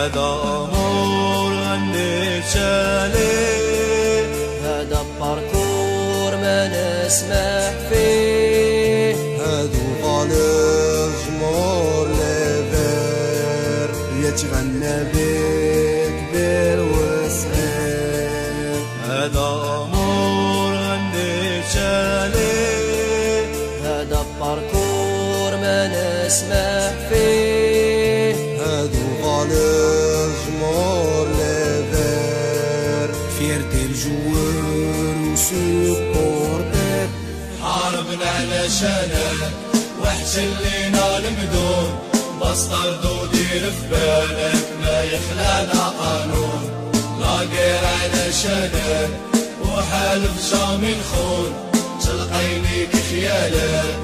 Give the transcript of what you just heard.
هذا أمور غنيت عليه، هذا باركور ما نسمح فيه، هادو فالور جمهور ليفير يتغنى بيه كبير وصغير. هذا أمور غنيت عليه، هذا باركور ما نسمح فيه، هادو فالور جمهور ليفير فيرتي الجوار وسيبورتير. حاربنا علشانك واحتلينا المدن، بس طردو دير في بالك ما يخلانا قانون. لاقير علشانك وحالف جامي نخون، تلقيني كخيالك